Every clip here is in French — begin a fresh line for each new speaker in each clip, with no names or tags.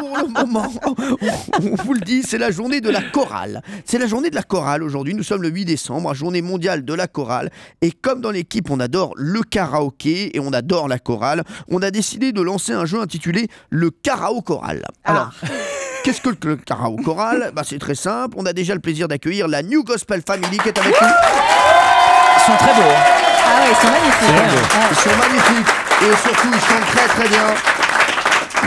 pour le moment, on vous le dit, c'est la journée de la chorale. C'est la journée de la chorale aujourd'hui. Nous sommes le 8 décembre, journée mondiale de la chorale. Et comme dans l'équipe, on adore le karaoké et on adore la chorale, on a décidé de lancer un jeu intitulé le Karaoke Choral. Alors, qu'est-ce que le Karaoke Choral? C'est très simple. On a déjà le plaisir d'accueillir la New Gospel Family qui est avec nous.
Ils sont très beaux.
Ah ouais, ils sont magnifiques.
Ils sont magnifiques. Et surtout, ils chantent très très bien.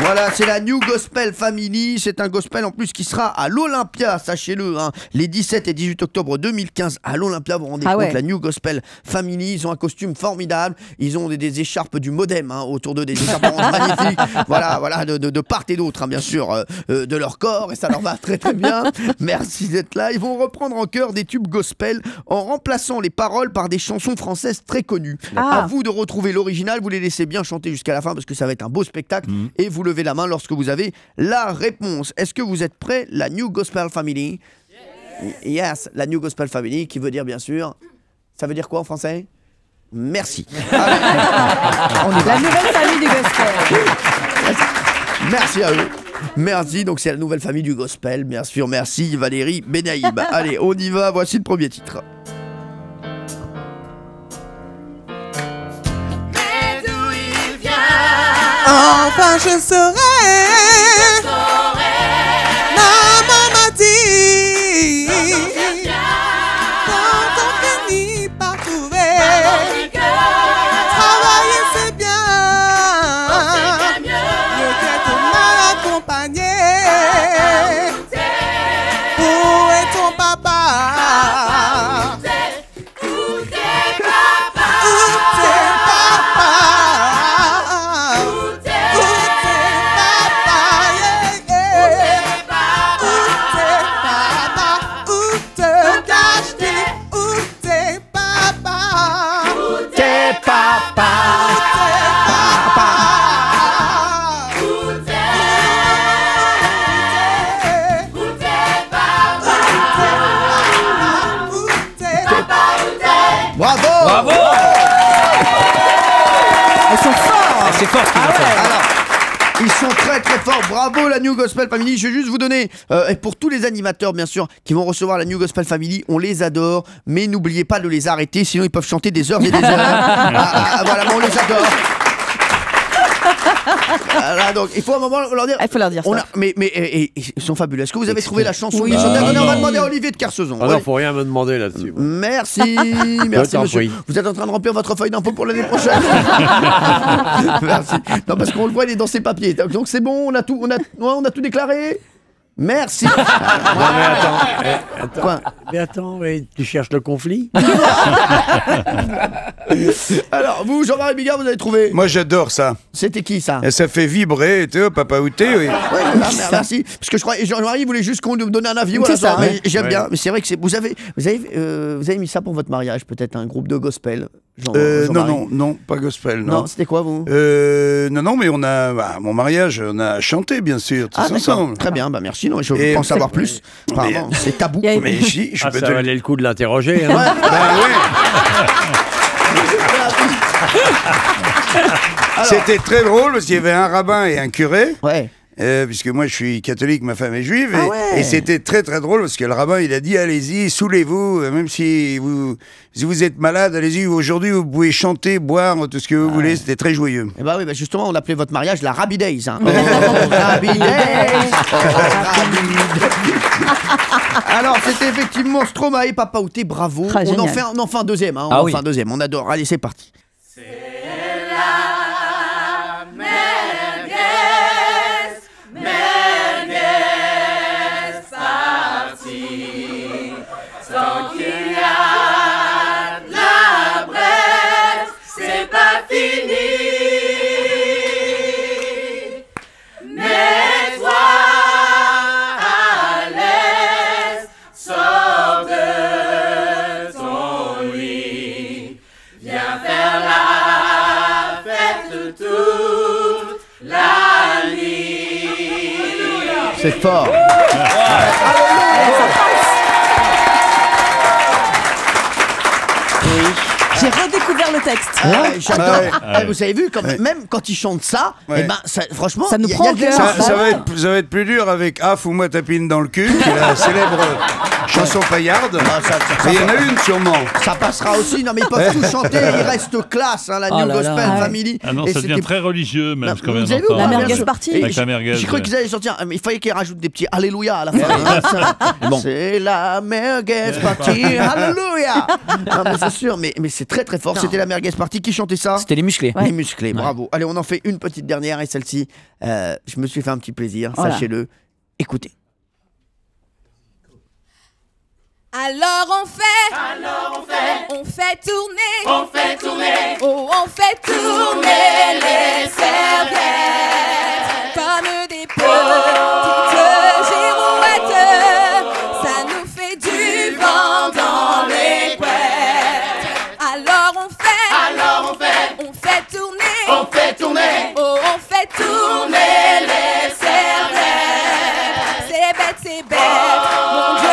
Voilà, c'est la New Gospel Family. C'est un gospel en plus qui sera à l'Olympia, sachez-le, hein, les 17 et 18 octobre 2015 à l'Olympia. Vous vous rendez compte, la New Gospel Family, ils ont un costume formidable. Ils ont des écharpes du Modem autour d'eux, des écharpes magnifiques. Voilà, de part et d'autre, bien sûr, de leur corps. Et ça leur va très très bien. Merci d'être là. Ils vont reprendre en chœur des tubes gospel en remplaçant les paroles par des chansons françaises très connues. À vous de retrouver l'original. Vous les laissez bien chanter jusqu'à la fin parce que ça va être un beau spectacle. Et vous levez la main lorsque vous avez la réponse. Est-ce que vous êtes prêts, la New Gospel Family? Yes, la New Gospel Family, qui veut dire bien sûr... Ça veut dire quoi en français? Merci.
On est la nouvelle famille du gospel.
Merci à eux. Merci, donc c'est la nouvelle famille du gospel, bien sûr. Merci Valérie Benaïm. Allez, on y va, voici le premier titre.
Enfin je saurai, maman m'a dit, quand on finit par trouver, travailler c'est bien, mieux qu'être mal accompagné. Où est ton papa?
Bravo!
Bravo!
Ils sont forts.
C'est fort ce qu'ils ont fait.
Alors, ils sont très très forts. Bravo la New Gospel Family. Je vais juste vous donner, et pour tous les animateurs bien sûr qui vont recevoir la New Gospel Family, on les adore, mais n'oubliez pas de les arrêter, sinon ils peuvent chanter des heures et des heures. Voilà, mais on les adore. Voilà, donc il faut un moment leur dire.
Il faut leur dire ça.
Mais ils sont fabuleux. Est-ce que vous avez trouvé la chanson? Oui. Attendez, on va demander à Olivier de Kersauzon.
Ah non, faut rien me demander là-dessus.
Merci, merci monsieur. Vous êtes en train de remplir votre feuille d'impôt pour l'année prochaine. Merci. Non, parce qu'on le voit, il est dans ses papiers. Donc c'est bon, on a tout déclaré. Merci.
Non mais attends.
Quoi?
Mais attends, tu cherches le conflit?
Alors, vous, Jean-Marie Bigard, vous avez trouvé?
Moi, j'adore ça.
C'était qui, ça?
Et ça fait vibrer, tu sais, Papa Outé, oui.
Merci. Parce que je crois, Jean-Marie voulait juste qu'on nous donne un avis. Voilà, ça. J'aime bien. Mais c'est vrai que vous avez mis ça pour votre mariage, peut-être un groupe de gospel.
Non, pas gospel, non.
Non, c'était quoi, vous?
Non, mais on a, mon mariage, on a chanté, bien sûr, tous ensemble.
Très bien, merci. Non, je pense savoir plus. Apparemment, c'est tabou.
Mais si, je peux
ça valait le coup de l'interroger. Hein.
C'était très drôle parce qu'il y avait un rabbin et un curé.
Ouais.
Puisque moi je suis catholique, ma femme est juive, et c'était très très drôle parce que le rabbin il a dit allez-y, saoulez-vous, même si vous êtes malade, allez-y, aujourd'hui vous pouvez chanter, boire, tout ce que vous voulez, c'était très joyeux.
Et bah oui, justement on appelait votre mariage la Rabbi Days. Hein. Rabbi Days. Alors c'était effectivement Stromae et Papa Outé, bravo. On en fait un deuxième, hein, on en fait un deuxième, on adore. Allez, c'est parti. C'est la
tant qu'il y a de la braise, c'est pas fini. Mets-toi à l'aise, sors de ton lit, viens faire la fête toute la nuit.
C'est fort.
J'ai redécouvert
découvert le texte.
J'adore.
Ouais.
Vous avez vu,
Ouais.
même quand il chante ça,
Ouais.
eh ben, franchement,
Ça nous
il y a
prend au
de
cœur.
l'essence.
Ça va être plus dur avec Ah, fous-moi tapine dans le cul, qui est la célèbre chanson paillarde.
Ah, ça
Mais il y en a une sûrement.
Ça passera aussi. Non, mais ils peuvent tout chanter. Il reste classe, hein, la
Oh
New
là
Gospel
là.
Family.
Ah non,
Et
ça devient
c'était-
très religieux, même, ce qu'on vient
Vous avez vu ou
d'entendre.
pas,
La
bien
merguez
sûr.
party.
Et
Avec la merguez,
J'ai cru
ouais.
qu'ils allaient sortir, mais il fallait qu'ils rajoutent des petits Alléluia à la fin. hein, ça.
Bon.
C'est la merguez party, Alléluia. Ah, mais c'est sûr, mais c'est très très fort. C'était la merguez party qui chantait ça.
C'était les musclés.
Les musclés, bravo. Allez, on en fait une petite dernière et celle-ci, je me suis fait un petit plaisir,
Voilà.
sachez-le. Écoutez.
Alors on fait tourner, oh on fait tourner les serviettes comme des petites girouettes. Ça nous fait du vent dans les couettes. Alors on fait tourner, oh on fait tourner les serviettes. C'est bête, mon Dieu.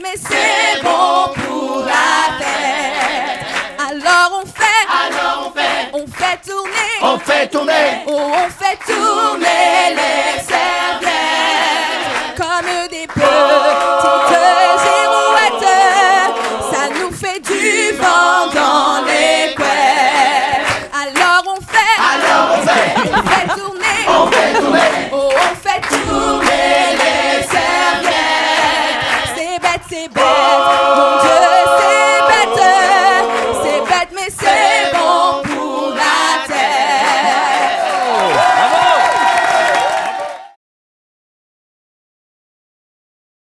Mais c'est bon pour la fête. Alors on fait tourner,
On fait tourner.
oh on fait tourner les